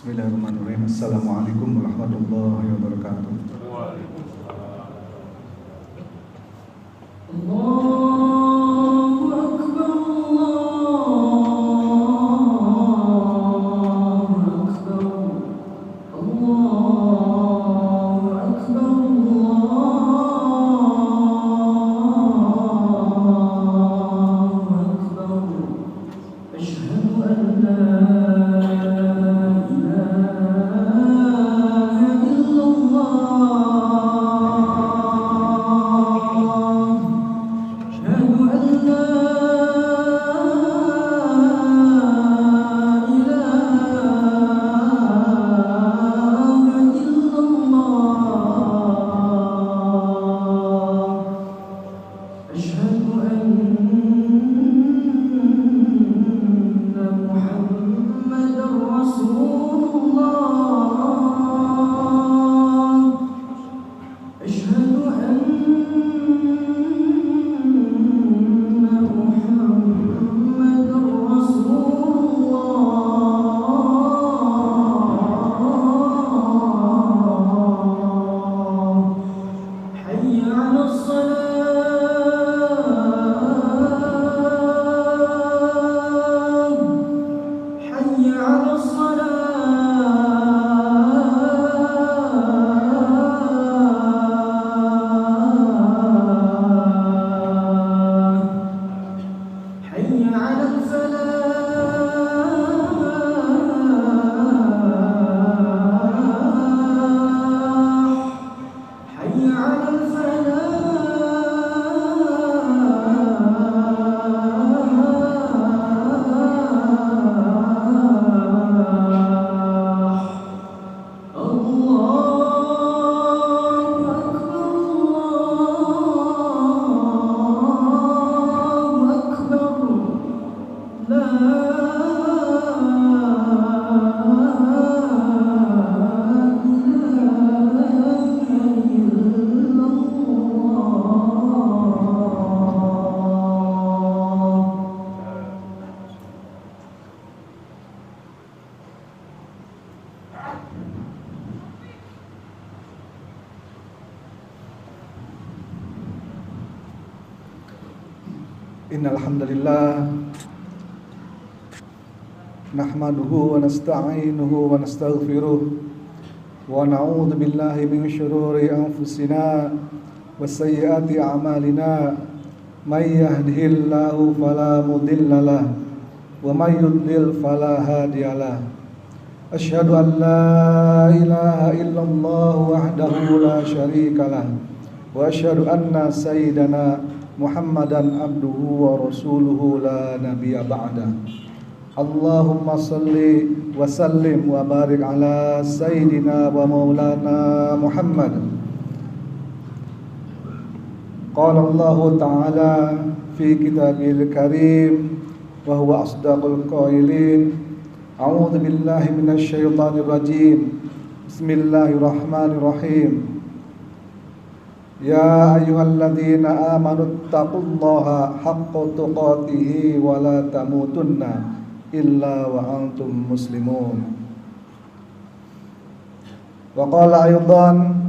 Bismillahirrahmanirrahim. Assalamualaikum warahmatullahi wabarakatuh. Innal hamdalillah nahmaduhu wa nasta'inuhu wa nastaghfiruh wa na'udzu billahi min shururi anfusina wa sayyiati a'malina may yahdihillahu fala mudilla lahu wa may yudlil fala hadiyalah. Asyhadu an la ilaha illallah wahdahu la syarikalah wa asyhadu anna sayyidana Muhammadan abduhu wa rasuluhu la nabiyya ba'da. Allahumma salli wa sallim wa barik ala sayyidina wa maulana Muhammad. Qala Allah ta'ala fi kitabil karim wa huwa asdaqul qailin. A'udzu billahi minasy syaithanir rajim. Bismillahirrahmanirrahim. Ya ayyuhalladzina amanu taqullaha haqqa tuqatih wa la tamutunna illa wa antum muslimun. Wa qala aydan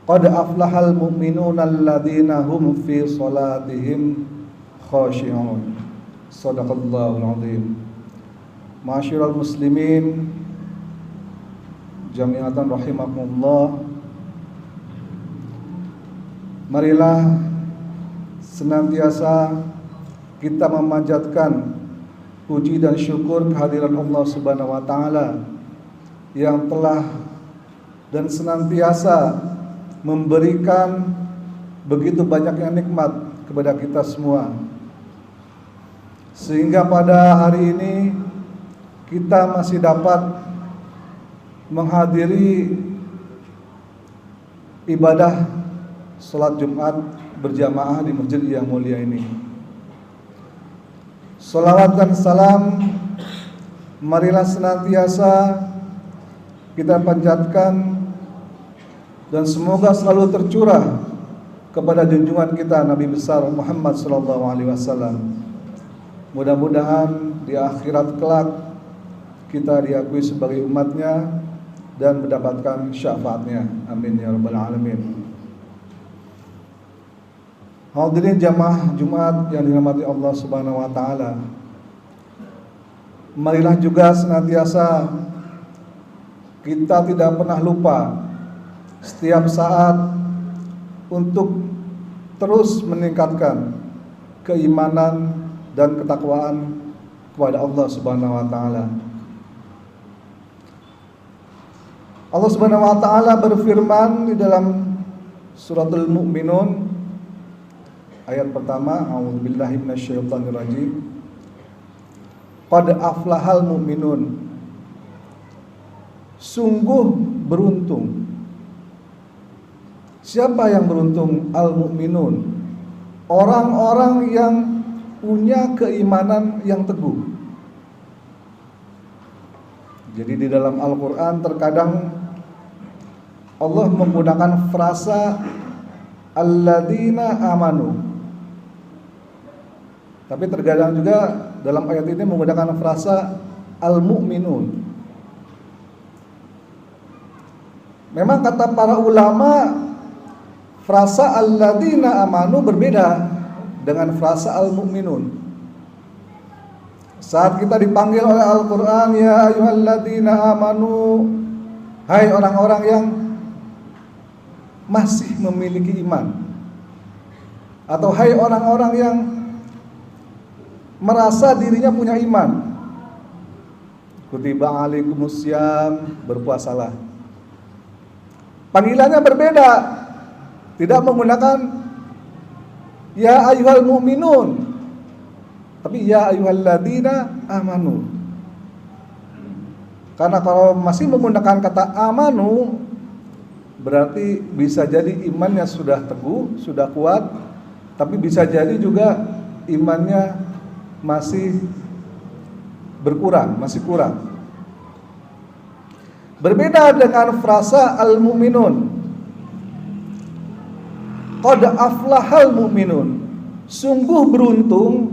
qad aflahal mu'minuna alladzina hum fi salatihim khashi'un. Shadaqallahul azim. Ma'asyiral muslimin jami'atan rahimakumullah. Marilah senantiasa kita memanjatkan puji dan syukur kehadiran Allah Subhanahu wa taala yang telah dan senantiasa memberikan begitu banyaknya nikmat kepada kita semua, sehingga pada hari ini kita masih dapat menghadiri ibadah sholat Jumat berjamaah di masjid yang mulia ini. Salawat dan salam marilah senantiasa kita panjatkan dan semoga selalu tercurah kepada junjungan kita Nabi besar Muhammad SAW. Mudah-mudahan di akhirat kelak kita diakui sebagai umatnya dan mendapatkan syafaatnya. Amin ya rabbal alamin. Hadirin jamaah Jumat yang dirahmati Allah Subhanahu wa taala. Marilah juga senantiasa kita tidak pernah lupa setiap saat untuk terus meningkatkan keimanan dan ketakwaan kepada Allah Subhanahu wa taala. Allah Subhanahu wa taala berfirman di dalam Suratul Mu'minun ayat pertama, a'udzubillahi minasyaitonirrajim. Qad aflahal mu'minun. Sungguh beruntung. Siapa yang beruntung? Al-mu'minun. Orang-orang yang punya keimanan yang teguh. Jadi di dalam Al-Qur'an terkadang Allah menggunakan frasa alladzina amanu. Tapi terkadang juga dalam ayat ini menggunakan frasa al-mu'minun. Memang kata para ulama frasa alladzina amanu berbeda dengan frasa al-mu'minun. Saat kita dipanggil oleh Al-Qur'an, ya ayyuhalladzina amanu, hai orang-orang yang masih memiliki iman, atau hai orang-orang yang merasa dirinya punya iman, kutiba alaikumussyam, berpuasalah. Panggilannya berbeda, tidak menggunakan ya ayyuhal mu'minun, tapi ya ayyuhalladzina amanu. Karena kalau masih menggunakan kata amanu, berarti bisa jadi imannya sudah teguh, sudah kuat, tapi bisa jadi juga imannya masih berkurang, masih kurang. Berbeda dengan frasa al-mu'minun. Qad aflahal mu'minun. Sungguh beruntung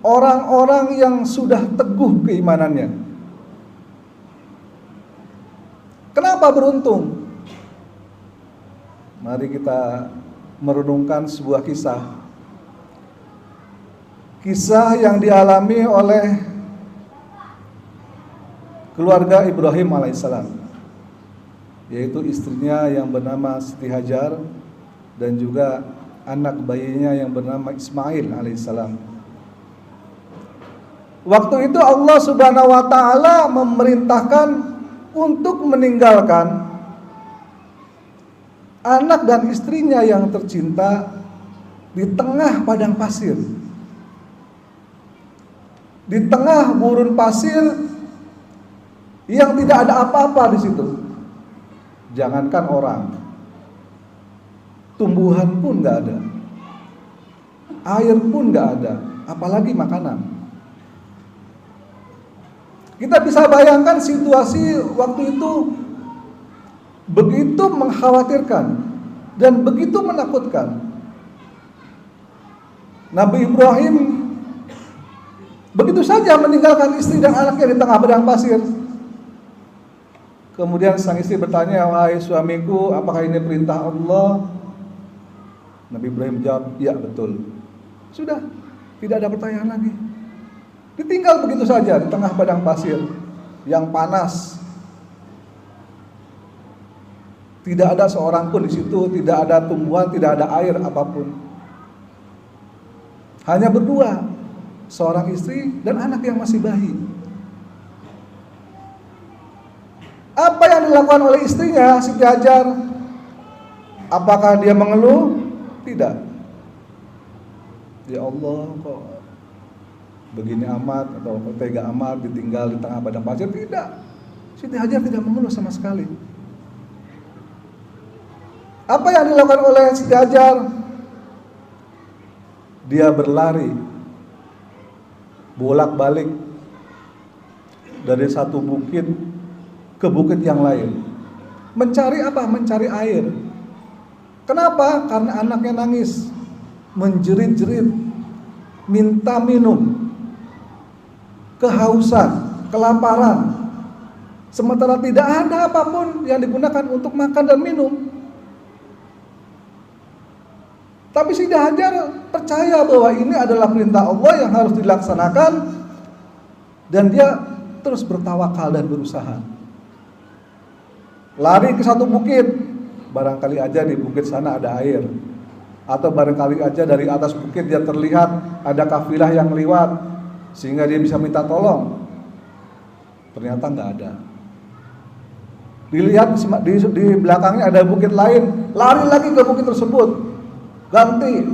orang-orang yang sudah teguh keimanannya. Kenapa beruntung? Mari kita merenungkan sebuah kisah. Kisah yang dialami oleh keluarga Ibrahim alaihissalam, yaitu istrinya yang bernama Siti Hajar dan juga anak bayinya yang bernama Ismail alaihissalam. Waktu itu Allah Subhanahu wa taala memerintahkan untuk meninggalkan anak dan istrinya yang tercinta di tengah padang pasir, di tengah gurun pasir yang tidak ada apa-apa di situ. Jangankan orang, tumbuhan pun nggak ada, air pun nggak ada, apalagi makanan. Kita bisa bayangkan situasi waktu itu begitu mengkhawatirkan dan begitu menakutkan. Nabi Ibrahim begitu saja meninggalkan istri dan anaknya di tengah padang pasir. Kemudian sang istri bertanya, wahai suamiku, apakah ini perintah Allah? Nabi Ibrahim jawab, ya betul. Sudah, tidak ada pertanyaan lagi. Ditinggal begitu saja di tengah padang pasir yang panas. Tidak ada seorang pun di situ, tidak ada tumbuhan, tidak ada air apapun. Hanya berdua, seorang istri dan anak yang masih bayi. Apa yang dilakukan oleh istrinya, Siti Hajar? Apakah dia mengeluh? Tidak. Ya Allah, kok begini amat, atau kok tega amat ditinggal di tengah padang pasir? Tidak. Siti Hajar tidak mengeluh sama sekali. Apa yang dilakukan oleh Siti Hajar? Dia berlari bolak-balik dari satu bukit ke bukit yang lain. Mencari apa? Mencari air. Kenapa? Karena anaknya nangis, menjerit-jerit, minta minum, kehausan, kelaparan. Sementara tidak ada apapun yang digunakan untuk makan dan minum. Tapi Siti Hajar percaya bahwa ini adalah perintah Allah yang harus dilaksanakan, dan dia terus bertawakal dan berusaha. Lari ke satu bukit, barangkali aja di bukit sana ada air, atau barangkali aja dari atas bukit dia terlihat ada kafilah yang lewat sehingga dia bisa minta tolong. Ternyata nggak ada. Dilihat di belakangnya ada bukit lain, lari lagi ke bukit tersebut, ganti,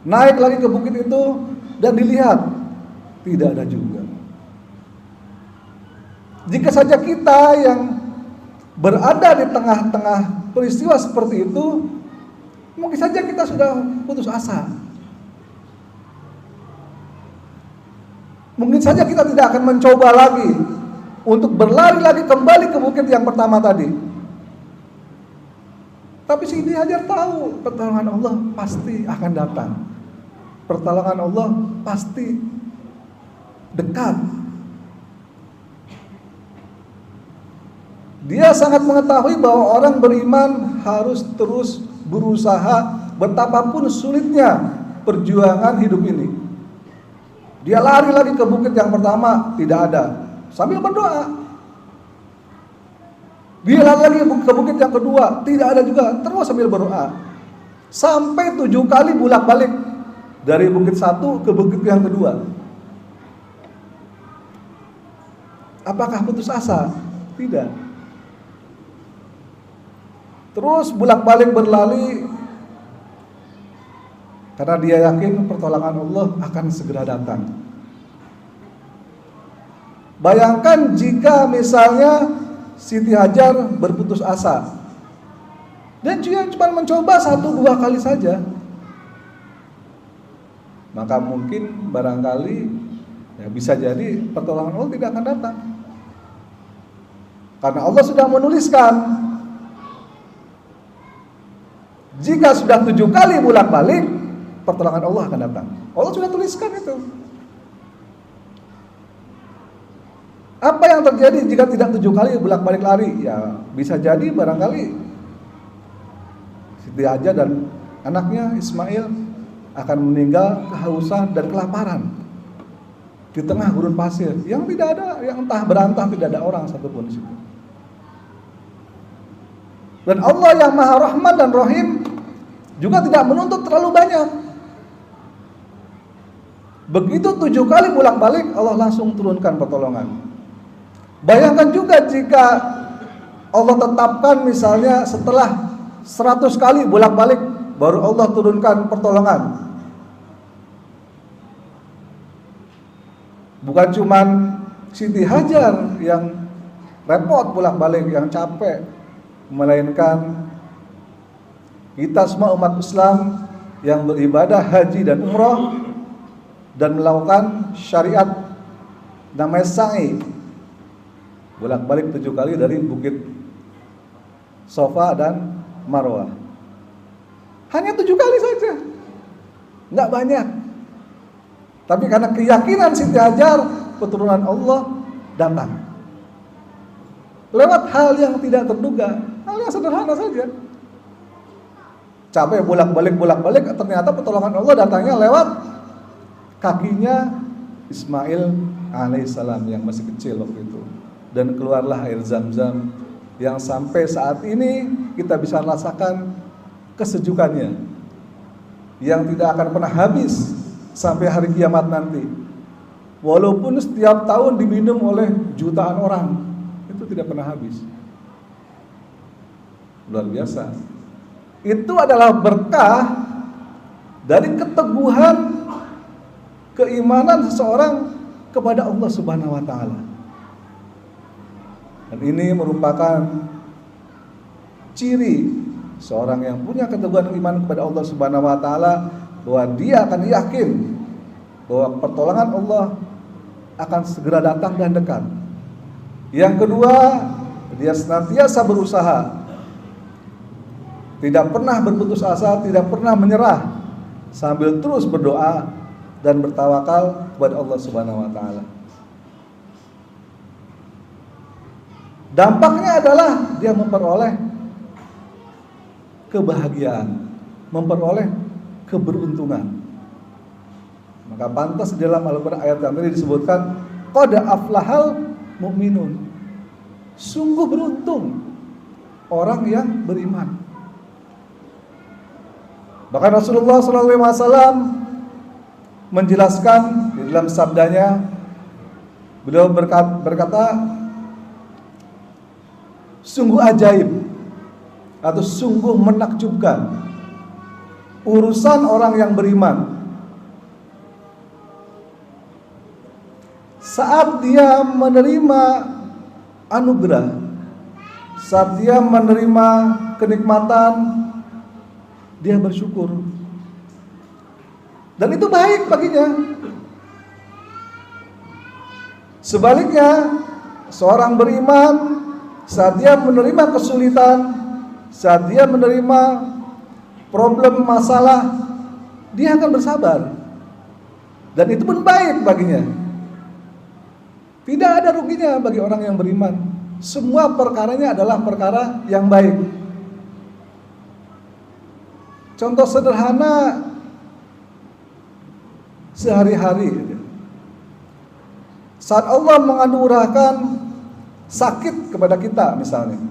naik lagi ke bukit itu, dan dilihat tidak ada juga. Jika saja kita yang berada di tengah-tengah peristiwa seperti itu, mungkin saja kita sudah putus asa. Mungkin saja kita tidak akan mencoba lagi untuk berlari lagi kembali ke bukit yang pertama tadi. Tapi Siti Hajar tahu pertolongan Allah pasti akan datang. Pertolongan Allah pasti dekat. Dia sangat mengetahui bahwa orang beriman harus terus berusaha betapapun sulitnya perjuangan hidup ini. Dia lari lagi ke bukit yang pertama, tidak ada, sambil berdoa. Dia lari lagi ke bukit yang kedua, tidak ada juga, terus sambil berdoa. Sampai 7 kali bolak-balik dari bukit satu ke bukit yang kedua. Apakah putus asa? Tidak. Terus bolak-balik berlari karena dia yakin pertolongan Allah akan segera datang. Bayangkan jika misalnya Siti Hajar berputus asa dan dia cuma mencoba 1-2 kali saja, maka mungkin barangkali ya bisa jadi pertolongan Allah tidak akan datang. Karena Allah sudah menuliskan, jika sudah 7 kali bolak-balik, pertolongan Allah akan datang. Allah sudah tuliskan itu. Apa yang terjadi jika tidak 7 kali bolak-balik lari? Ya bisa jadi barangkali Siti Hajar dan anaknya Ismail akan meninggal kehausan dan kelaparan di tengah gurun pasir yang tidak ada, yang entah berantah, tidak ada orang satupun di situ. Dan Allah yang Maha Rahman dan Rahim juga tidak menuntut terlalu banyak. Begitu 7 kali bolak-balik, Allah langsung turunkan pertolongan. Bayangkan juga jika Allah tetapkan misalnya setelah 100 kali bolak-balik baru Allah turunkan pertolongan. Bukan cuman Siti Hajar yang repot bolak-balik, yang capek, melainkan kita semua umat Islam yang beribadah haji dan umrah dan melakukan syariat namanya sa'i, bolak-balik 7 kali dari bukit Safa dan Marwah. Hanya 7 kali saja, nggak banyak. Tapi karena keyakinan Siti Hajar, perturunan Allah datang lewat hal yang tidak terduga, hal yang sederhana saja. Capek bolak-balik, ternyata pertolongan Allah datangnya lewat kakinya Ismail alaihissalam yang masih kecil waktu itu. Dan keluarlah air Zam-Zam yang sampai saat ini kita bisa rasakan kesejukannya, yang tidak akan pernah habis sampai hari kiamat nanti. Walaupun setiap tahun diminum oleh jutaan orang, itu tidak pernah habis. Luar biasa. itu adalah berkah dari keteguhan keimanan seseorang kepada Allah Subhanahu wa taala. Dan ini merupakan ciri seorang yang punya keteguhan iman kepada Allah Subhanahu wa taala, bahwa dia akan yakin bahwa pertolongan Allah akan segera datang dan dekat. Yang kedua, dia senantiasa berusaha, tidak pernah berputus asa, tidak pernah menyerah, sambil terus berdoa dan bertawakal kepada Allah Subhanahu wa taala. Dampaknya adalah dia memperoleh kebahagiaan, memperoleh keberuntungan. Maka pantas di dalam Al-Qur'an ayat yang tadi disebutkan, qad aflahal mu'minun. Sungguh beruntung orang yang beriman. Bahkan Rasulullah SAW menjelaskan di dalam sabdanya, beliau berkata, sungguh ajaib atau sungguh menakjubkan urusan orang yang beriman saat dia menerima anugerah, saat dia menerima kenikmatan, dia bersyukur, dan itu baik baginya. Sebaliknya, seorang beriman saat dia menerima kesulitan, saat dia menerima problem, masalah, dia akan bersabar, dan itu pun baik baginya. Tidak ada ruginya bagi orang yang beriman. Semua perkaranya adalah perkara yang baik. Contoh sederhana sehari-hari, saat Allah menganugerahkan sakit kepada kita misalnya,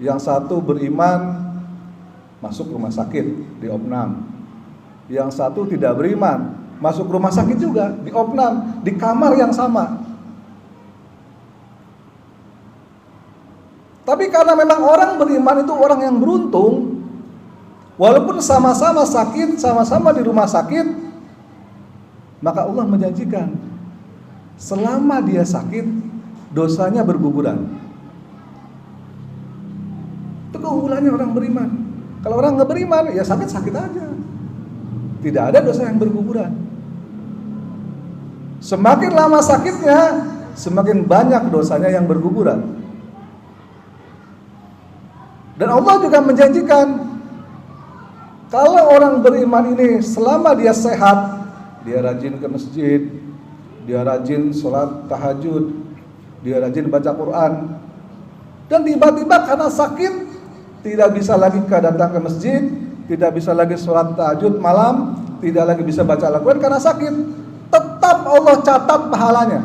yang satu beriman masuk rumah sakit di opnam, yang satu tidak beriman masuk rumah sakit juga di opnam, di kamar yang sama. Tapi karena memang orang beriman itu orang yang beruntung, walaupun sama-sama sakit, sama-sama di rumah sakit, maka Allah menjanjikan selama dia sakit, dosanya berguguran. Itu keunggulannya orang beriman. Kalau orang nggak beriman, ya sakit-sakit aja, tidak ada dosa yang berguguran. Semakin lama sakitnya, semakin banyak dosanya yang berguguran. Dan Allah juga menjanjikan, kalau orang beriman ini selama dia sehat, dia rajin ke masjid, dia rajin sholat tahajud, dia rajin baca Quran, dan tiba-tiba karena sakit tidak bisa lagi datang ke masjid, tidak bisa lagi sholat tahajud malam, tidak lagi bisa baca Al-Quran karena sakit, tetap Allah catat pahalanya,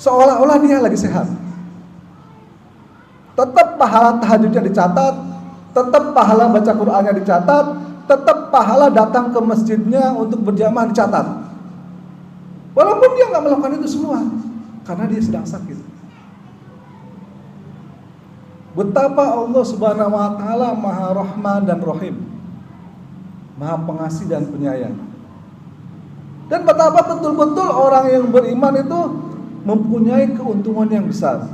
seolah-olah dia lagi sehat. Tetap pahala tahajudnya dicatat, tetap pahala baca Qur'annya dicatat, tetap pahala datang ke masjidnya untuk berjamaah dicatat. Walaupun dia nggak melakukan itu semua, karena dia sedang sakit. Betapa Allah Subhanahu wa taala Maha Rahman dan Rahim, Maha Pengasih dan Penyayang. Dan betapa betul-betul orang yang beriman itu mempunyai keuntungan yang besar.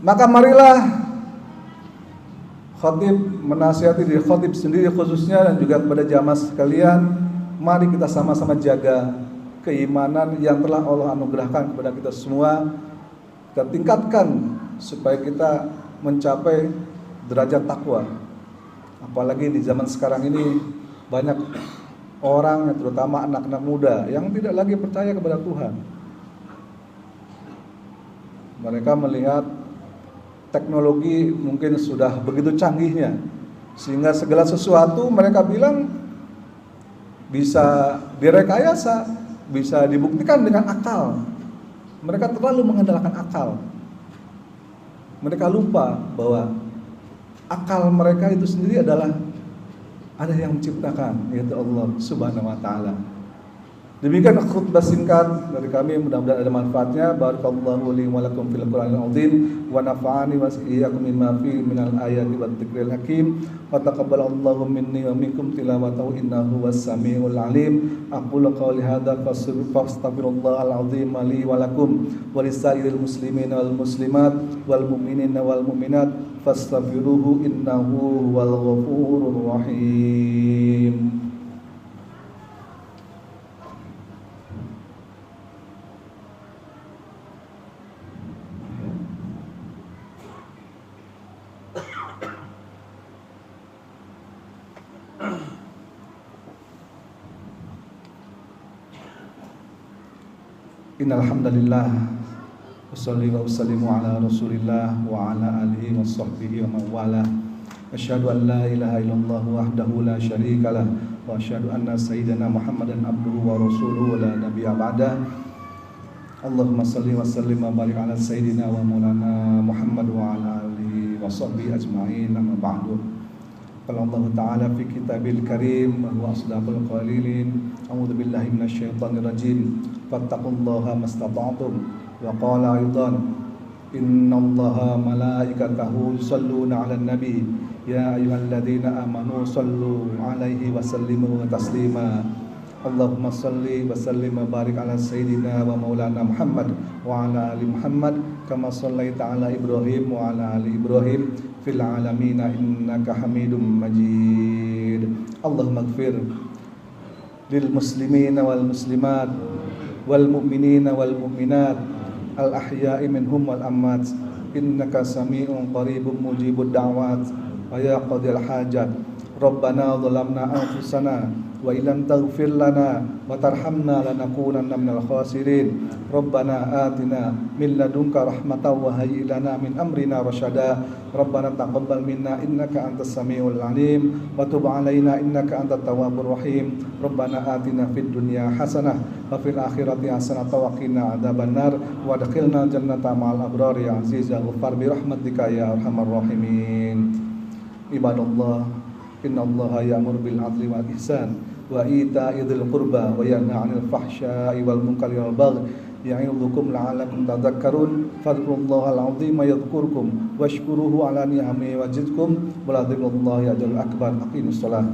Maka marilah khatib menasihati diri khatib sendiri khususnya, dan juga kepada jamaah sekalian, mari kita sama-sama jaga keimanan yang telah Allah anugerahkan kepada kita semua. Kita tingkatkan supaya kita mencapai derajat takwa. Apalagi di zaman sekarang ini banyak orang, terutama anak-anak muda, yang tidak lagi percaya kepada Tuhan. Mereka melihat teknologi mungkin sudah begitu canggihnya, sehingga segala sesuatu mereka bilang bisa direkayasa, bisa dibuktikan dengan akal. Mereka terlalu mengandalkan akal. Mereka lupa bahwa akal mereka itu sendiri adalah ada yang menciptakan, yaitu Allah Subhanahu wa taala. Demikian khutbah singkat dari kami, mudah-mudahan ada manfaatnya. Barakallahu li wa lakum fil Qur'anil azim wa nafa'ani wa iyyakum mimma fi minal ayati wat dzikril hakim. Wa taqabbalallahu minni wa minkum tilawatahu innahu was-sami'ul alim. Aqulu qawli hadza fastaghfirullahal azim li wa lakum wa lisairil muslimin wal muslimat wal mu'minina wal mu'minat fastaghfiruhu innahu huwal ghafurur rahim. Innal hamdalillah wassalli wa usallimu ala Rasulillah wa ala alihi wa sahbihi wa man wala. Asyhadu an la ilaha illallah wahdahu la syarikalah wa asyhadu anna sayyidana Muhammadan abduhu wa rasuluhu la nabiyya ba'dah. Allahumma salli wa sallim wa barik ala sayyidina wa maulana Muhammad wa ala alihi wa sahbihi ajma'in, amma ba'du. Qala Allah Ta'ala fi kitabil karim wa huwa asdaqul qalilin. A'udzu billahi minasyaitonir rajim. Fattaqullaha mastata'tum. Wa qala aidan innallaha malaikatahu yusholluna 'alan nabi ya ayyuhalladzina amanu shallu 'alaihi wa sallimu taslima. Allahumma salli wa sallim wa barik ala sayyidina wa maulana Muhammad wa ala ali Muhammad kama shallaita ala Ibrahim wa ala ali Ibrahim fil alamin innaka Hamidum Majid. Allahumma ighfir lil muslimina wal muslimat wal mu'minina wal mu'minat al ahya'i minhum wal amwat innaka sami'un qaribun mujibud da'wat wa ya qadil hajat. Rabbana zalamna anfusana wa illam taghfir lana wa tarhamna lanakunanna minal khasirin. Rabbana atina min ladunka rahmatan wa hayyi lana min amrina rasyada. Rabbana taqabbal minna innaka antas samiul alim wa tub alaina innaka antat tawwabur rahim. Rabbana atina fid dunya hasanah wa fil akhirati hasanah wa qina adzabannar wa adkhilna jannata ma'al abrar ya aziz ya ghaffar bi rahmatika ya arhamar rahimin. Ibadallah, innallaha ya'muru bil 'adli wal ihsan wa ita'i dzil qurba wa yanha 'anil fahsya'i wal munkari wal baghi ya'idzukum la'allakum tadhakkarun. Fadhkurullahal 'azima yadhkurkum washkuruhu 'ala ni'amihi yazidkum wa la dzikrullahi ajrun akbar. Aqimus shalah.